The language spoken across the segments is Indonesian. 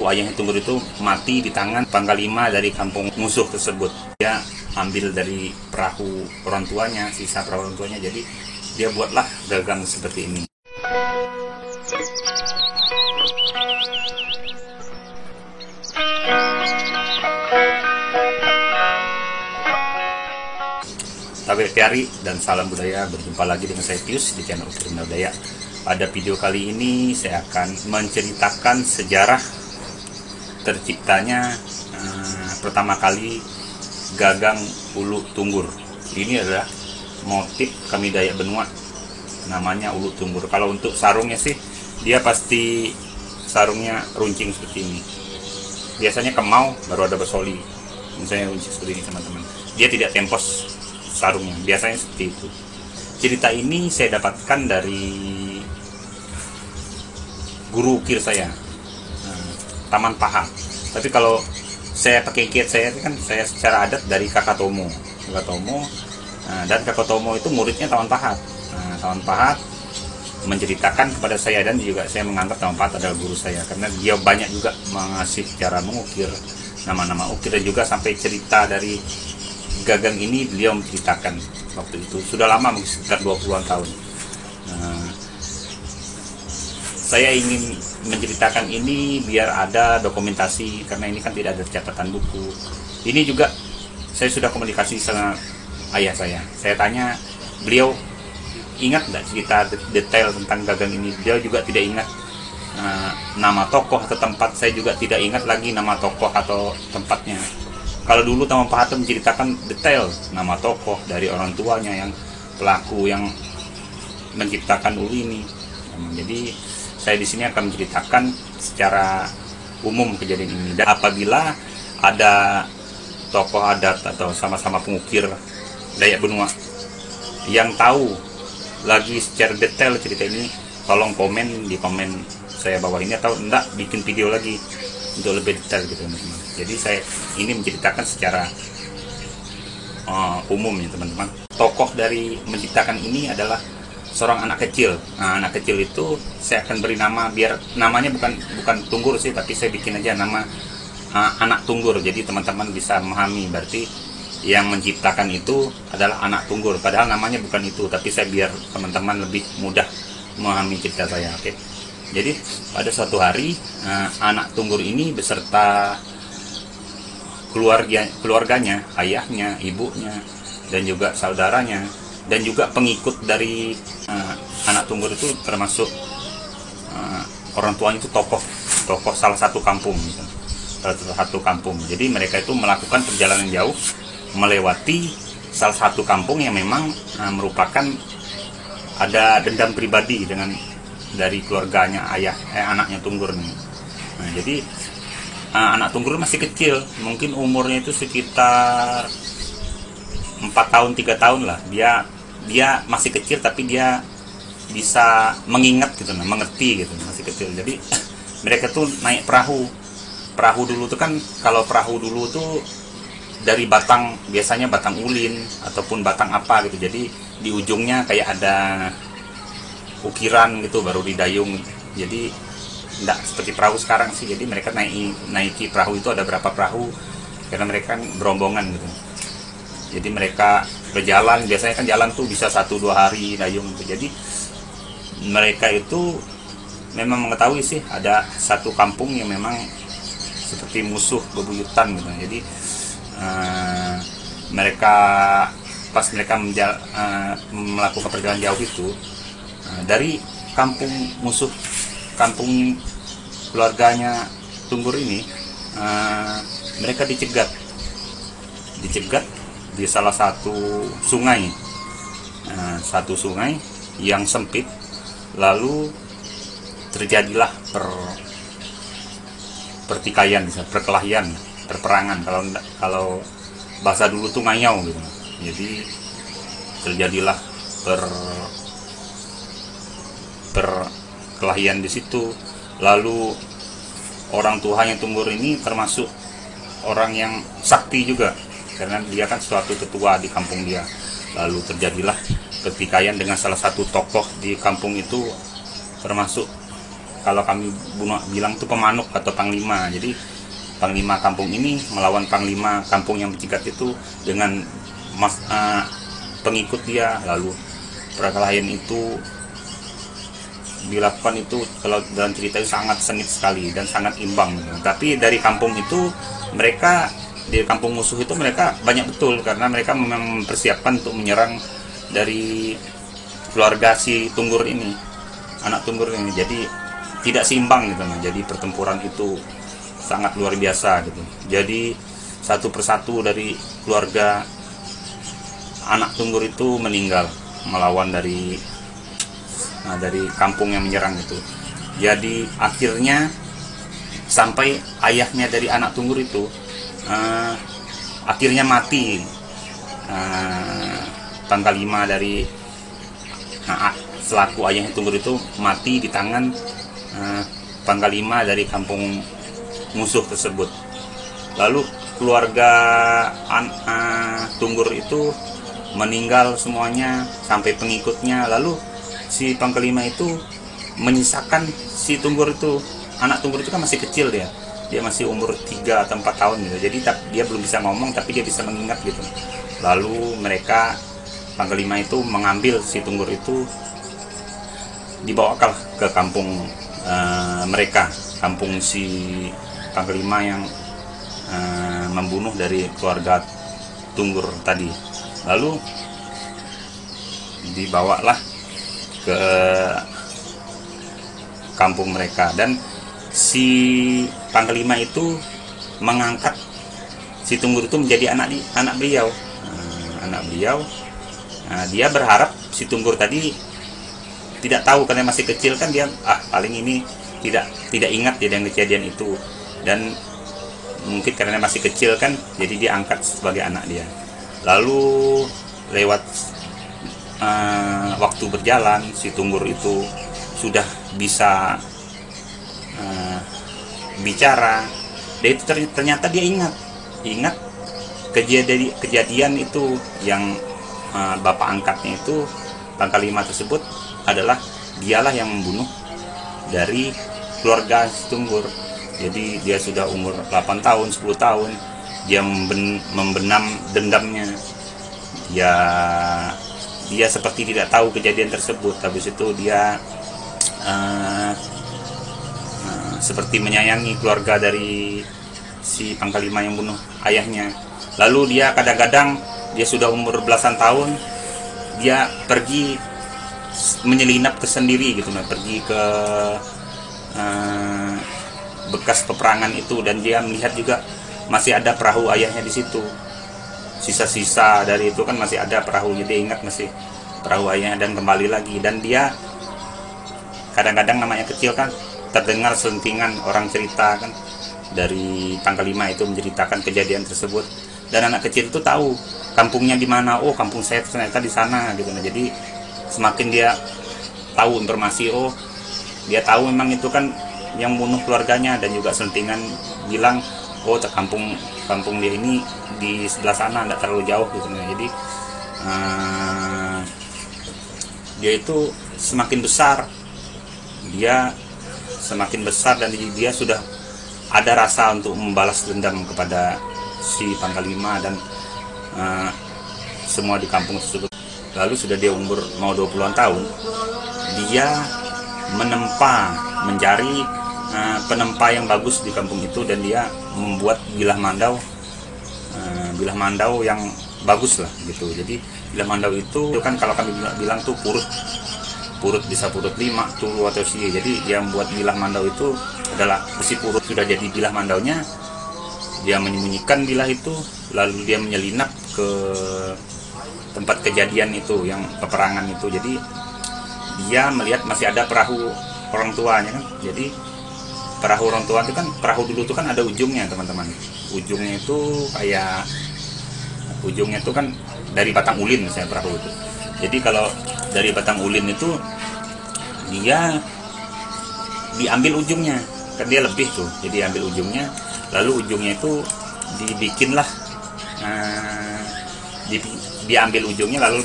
Ayahnya Tunggur itu mati di tangan Panglima dari kampung musuh tersebut. Dia ambil dari perahu orang tuanya, sisa perahu orang tuanya, jadi dia buatlah gagang seperti ini. Tabe dan salam budaya, berjumpa lagi dengan saya Pius di channel Ukir Budaya. Pada video kali ini saya akan menceritakan sejarah terciptanya pertama kali gagang ulu tunggur. Ini adalah motif kami Dayak Benua, namanya ulu tunggur. Kalau untuk sarungnya sih dia pasti sarungnya runcing seperti ini. Biasanya kemau baru ada bersoli, misalnya runcing seperti ini teman-teman. Dia tidak tempos sarungnya, biasanya seperti itu. Cerita ini saya dapatkan dari guru ukir saya, Taman Paha. Tapi kalau saya pakai kiat saya kan saya secara adat dari Kakak Tomo, dan Kakak Tomo itu muridnya Taman Pahat. Taman Pahat menceritakan kepada saya, dan juga saya menganggap Taman Pahat adalah guru saya karena dia banyak juga mengasih cara mengukir, nama-nama ukir, dan juga sampai cerita dari gagang ini beliau menceritakan waktu itu. Sudah lama, mungkin sekitar 20-an tahun. Saya ingin menceritakan ini biar ada dokumentasi, karena ini kan tidak ada catatan buku. Ini juga saya sudah komunikasi sama ayah saya. Saya tanya beliau, ingat nggak cerita detail tentang gagang ini? Beliau juga tidak ingat nama tokoh atau tempat. Saya juga tidak ingat lagi nama tokoh atau tempatnya. Kalau dulu Taman Pahat menceritakan detail nama tokoh dari orang tuanya yang pelaku yang menciptakan ulu ini. Jadi saya di sini akan menceritakan secara umum kejadian ini. Dan apabila ada tokoh adat atau sama-sama pengukir Dayak Benua yang tahu lagi secara detail cerita ini, tolong komen di komen saya bawah ini, atau enggak bikin video lagi untuk lebih detail gitu teman-teman. Jadi saya ini menceritakan secara umum ya teman-teman. Tokoh dari menciptakan ini adalah seorang anak kecil. Anak kecil itu saya akan beri nama, biar namanya bukan Tunggur sih, tapi saya bikin aja nama anak Tunggur. Jadi teman-teman bisa memahami, berarti yang menciptakan itu adalah anak Tunggur. Padahal namanya bukan itu, tapi saya biar teman-teman lebih mudah memahami cerita saya. Oke. Jadi pada suatu hari anak Tunggur ini beserta keluarganya, ayahnya, ibunya, dan juga saudaranya, dan juga pengikut dari anak Tunggur itu termasuk orang tuanya itu tokoh salah satu kampung gitu. Salah satu kampung. Jadi mereka itu melakukan perjalanan jauh melewati salah satu kampung yang memang merupakan ada dendam pribadi dari keluarganya anaknya Tunggur nih. Nah, jadi anak Tunggur masih kecil, mungkin umurnya itu sekitar 4 tahun 3 tahun lah. Dia masih kecil, tapi dia bisa mengingat gitu, mengerti gitu, masih kecil. Jadi mereka tuh naik perahu dulu tuh kan, kalau perahu dulu tuh dari batang, biasanya batang ulin ataupun batang apa gitu. Jadi di ujungnya kayak ada ukiran gitu, baru didayung. Jadi tidak seperti perahu sekarang sih. Jadi mereka naiki perahu itu, ada berapa perahu, karena mereka kan berombongan gitu. Jadi mereka berjalan, biasanya kan jalan tuh bisa 1-2 hari dayung gitu. Jadi mereka itu memang mengetahui sih ada satu kampung yang memang seperti musuh bebuyutan gitu. Jadi mereka pas mereka melakukan perjalanan jauh itu, dari kampung musuh, kampung keluarganya Tunggur ini, mereka dicegat di salah satu sungai, yang sempit. Lalu terjadilah pertikaian, perkelahian, perperangan. Kalau bahasa dulu tuh ngayau gitu. Jadi terjadilah perkelahian di situ. Lalu orang tuanya Tunggur ini termasuk orang yang sakti juga, karena dia kan suatu tetua di kampung dia. Lalu terjadilah pertikaian dengan salah satu tokoh di kampung itu, termasuk kalau kami bilang tuh pemanuk atau panglima. Jadi panglima kampung ini melawan panglima kampung yang bertingkat itu dengan pengikut dia. Lalu perkelahian itu dilakukan itu kalau dalam cerita itu sangat sengit sekali dan sangat imbang gitu. Tapi dari kampung itu mereka, di kampung musuh itu mereka banyak betul, karena mereka memang mempersiapkan untuk menyerang dari keluarga si Tunggur ini, anak Tunggur ini. Jadi tidak seimbang gitu. Jadi pertempuran itu sangat luar biasa gitu. Jadi satu persatu dari keluarga anak Tunggur itu meninggal melawan dari kampung yang menyerang itu. Jadi akhirnya sampai ayahnya dari anak Tunggur itu akhirnya mati. Panglima dari selaku ayahnya Tunggur itu mati di tangan panglima dari kampung musuh tersebut. Lalu keluarga Tunggur itu meninggal semuanya sampai pengikutnya. Lalu si panglima itu menyisakan si Tunggur itu, anak Tunggur itu kan masih kecil, dia masih umur 3 atau 4 tahun gitu. Jadi dia belum bisa ngomong tapi dia bisa mengingat gitu. Lalu mereka panglima itu mengambil si Tunggur itu, dibawakan ke kampung mereka, kampung si panglima yang membunuh dari keluarga Tunggur tadi. Lalu dibawalah ke kampung mereka, dan si panglima itu mengangkat si Tunggur itu menjadi anak beliau. Dia berharap si Tunggur tadi tidak tahu karena masih kecil kan, dia paling ini tidak ingat ya dengan kejadian itu, dan mungkin karena masih kecil kan, jadi dia angkat sebagai anak dia. Lalu lewat waktu berjalan, si Tunggur itu sudah bisa bicara. Dan itu ternyata dia ingat kejadian itu yang bapak angkatnya itu, panglima tersebut adalah dialah yang membunuh dari keluarga Tunggur. Jadi dia sudah umur 8 tahun, 10 tahun, dia membenam dendamnya. Dia seperti tidak tahu kejadian tersebut. Habis itu dia seperti menyayangi keluarga dari si panglima yang bunuh ayahnya. Lalu dia kadang-kadang, dia sudah umur belasan tahun, dia pergi menyelinap ke sendiri gitu, pergi ke bekas peperangan itu, dan dia melihat juga masih ada perahu ayahnya di situ. Sisa-sisa dari itu kan masih ada perahunya, dia ingat masih perahu ayahnya, dan kembali lagi. Dan dia kadang-kadang, namanya kecil kan, terdengar selentingan orang cerita kan, dari panglima itu menceritakan kejadian tersebut, dan anak kecil itu tahu kampungnya di mana. Oh, kampung saya ternyata di sana gitu. Nah, jadi semakin dia tahu informasi, oh dia tahu memang itu kan yang bunuh keluarganya, dan juga selentingan bilang, oh kampung dia ini di sebelah sana, tidak terlalu jauh gitu. Nah, jadi dia itu semakin besar, dan dia sudah ada rasa untuk membalas dendam kepada si panglima dan semua di kampung tersebut. Lalu sudah dia umur mau 20-an tahun, dia mencari penempa yang bagus di kampung itu, dan dia membuat bilah mandau yang bagus lah gitu. Jadi bilah mandau itu kan kalau kami bilang tuh purut bisa purut 5, tulu atau si. Jadi dia membuat bilah mandau itu adalah besi purut. Sudah jadi bilah mandaunya, dia menyembunyikan bilah itu, lalu dia menyelinap ke tempat kejadian itu, yang peperangan itu. Jadi dia melihat masih ada perahu orang tuanya kan. Jadi perahu orang tua itu kan, perahu dulu itu kan ada ujungnya teman-teman. Ujungnya itu kan dari batang ulin misalnya perahu itu. Jadi kalau dari batang ulin itu dia diambil ujungnya, kan dia lebih tuh. Jadi ambil ujungnya, lalu ujungnya itu dibikinlah, diambil ujungnya, lalu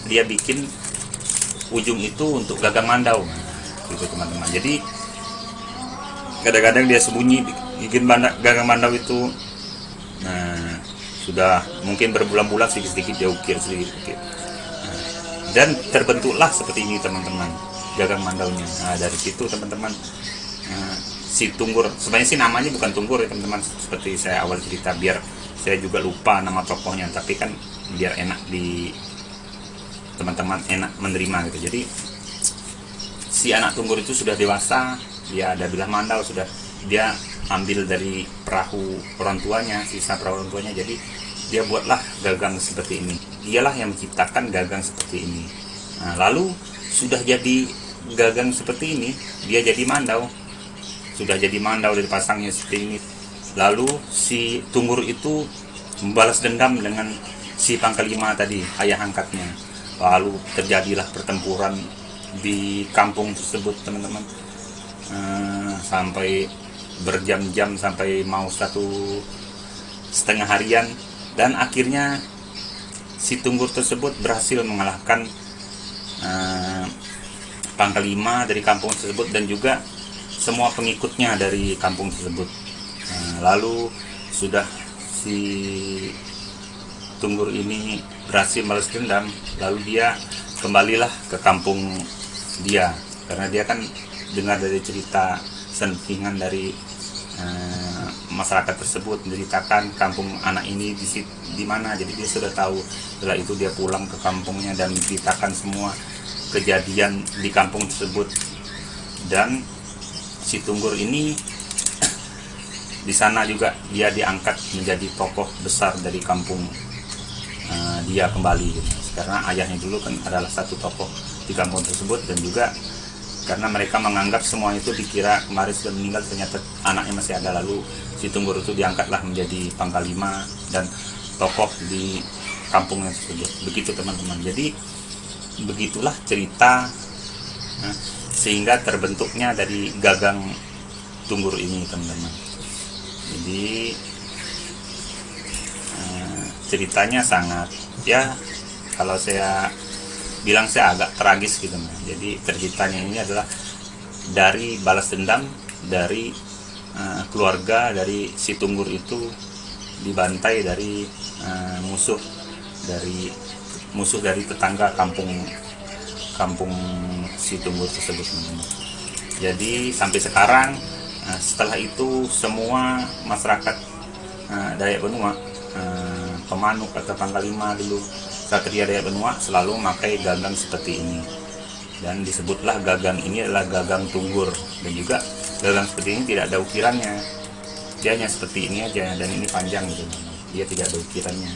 dia bikin ujung itu untuk gagang mandau. gitu teman-teman. Jadi kadang-kadang dia sembunyi bikin gagang mandau itu. Nah, sudah mungkin berbulan-bulan sedikit-sedikit dia ukir sedikit. Nah, dan terbentuklah seperti ini teman-teman, gagang mandaunya. Nah, dari situ teman-teman, si Tunggur, sebenarnya sih namanya bukan Tunggur ya teman-teman, seperti saya awal cerita, biar saya juga lupa nama tokohnya, tapi kan biar enak di teman-teman enak menerima gitu. Jadi si anak Tunggur itu sudah dewasa, dia ada bilah mandau, sudah dia ambil dari perahu orang tuanya, sisa perahu orang tuanya. Jadi dia buatlah gagang seperti ini. Dialah yang menciptakan gagang seperti ini. Nah, lalu sudah jadi gagang seperti ini, dia jadi mandau. Sudah jadi mandau dari pasangnya seperti ini. Lalu si Tunggur itu membalas dendam dengan si Pangkalima tadi, ayah angkatnya. Lalu terjadilah pertempuran di kampung tersebut teman-teman, sampai berjam-jam, sampai mau 1,5 harian, dan akhirnya si Tunggur tersebut berhasil mengalahkan Pangkalima dari kampung tersebut dan juga semua pengikutnya dari kampung tersebut. Lalu sudah si Tunggur ini berhasil balas dendam, lalu dia kembalilah ke kampung dia, karena dia kan dengar dari cerita sentingan dari masyarakat tersebut menceritakan kampung anak ini di mana. Jadi dia sudah tahu. Setelah itu dia pulang ke kampungnya dan menceritakan semua kejadian di kampung tersebut. Dan si Tunggur ini di sana juga dia diangkat menjadi tokoh besar dari kampung dia kembali gitu. Karena ayahnya dulu kan adalah satu tokoh di kampung tersebut, dan juga karena mereka menganggap semua itu dikira kemarin sudah meninggal, ternyata anaknya masih ada. Lalu si Tunggur itu diangkatlah menjadi Pangkalima dan tokoh di kampungnya tersebut. Begitu teman-teman. Jadi begitulah cerita, sehingga terbentuknya dari gagang Tunggur ini teman-teman. Jadi ceritanya sangat, ya kalau saya bilang saya agak tragis gitu. Jadi ceritanya ini adalah dari balas dendam dari keluarga dari si Tunggur itu dibantai dari musuh dari tetangga kampung si Tunggur tersebut. Jadi sampai sekarang, setelah itu semua masyarakat Dayak Benua, pemanuk atau Pangkalima dulu, Satria Dayak Benua selalu memakai gagang seperti ini, dan disebutlah gagang ini adalah gagang Tunggur. Dan juga gagang seperti ini tidak ada ukirannya, dia hanya seperti ini aja, dan ini panjang gitu, dia tidak ada ukirannya.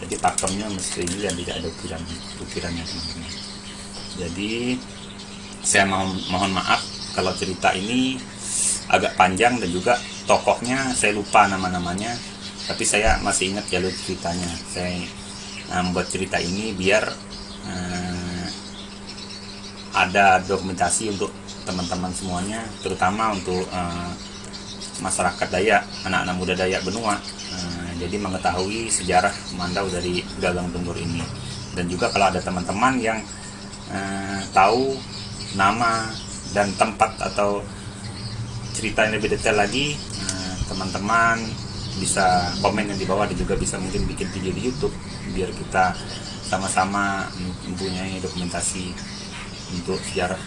Jadi pakemnya mesti ini dan tidak ada ukirannya teman-teman. Jadi saya mohon maaf kalau cerita ini agak panjang, dan juga tokohnya saya lupa nama-namanya, tapi saya masih ingat jalur ceritanya. Saya membuat cerita ini biar ada dokumentasi untuk teman-teman semuanya, terutama untuk masyarakat Dayak, anak-anak muda Dayak Benua, jadi mengetahui sejarah mandau dari gagang Tunggur ini. Dan juga kalau ada teman-teman yang tahu nama dan tempat atau cerita yang lebih detail lagi, teman-teman bisa komen yang di bawah, dan juga bisa mungkin bikin video di YouTube biar kita sama-sama mempunyai dokumentasi untuk sejarah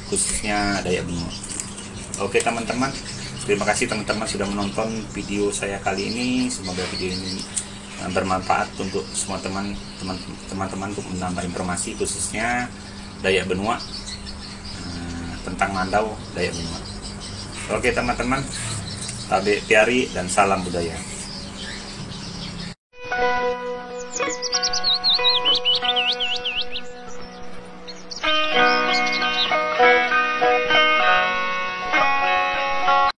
khususnya Dayak Benua. Oke teman-teman, terima kasih teman-teman sudah menonton video saya kali ini. Semoga video ini bermanfaat untuk semua teman-teman untuk menambah informasi khususnya Dayak Benua, tentang mandau Dayak Benua. Oke teman-teman, tabe piari dan salam budaya.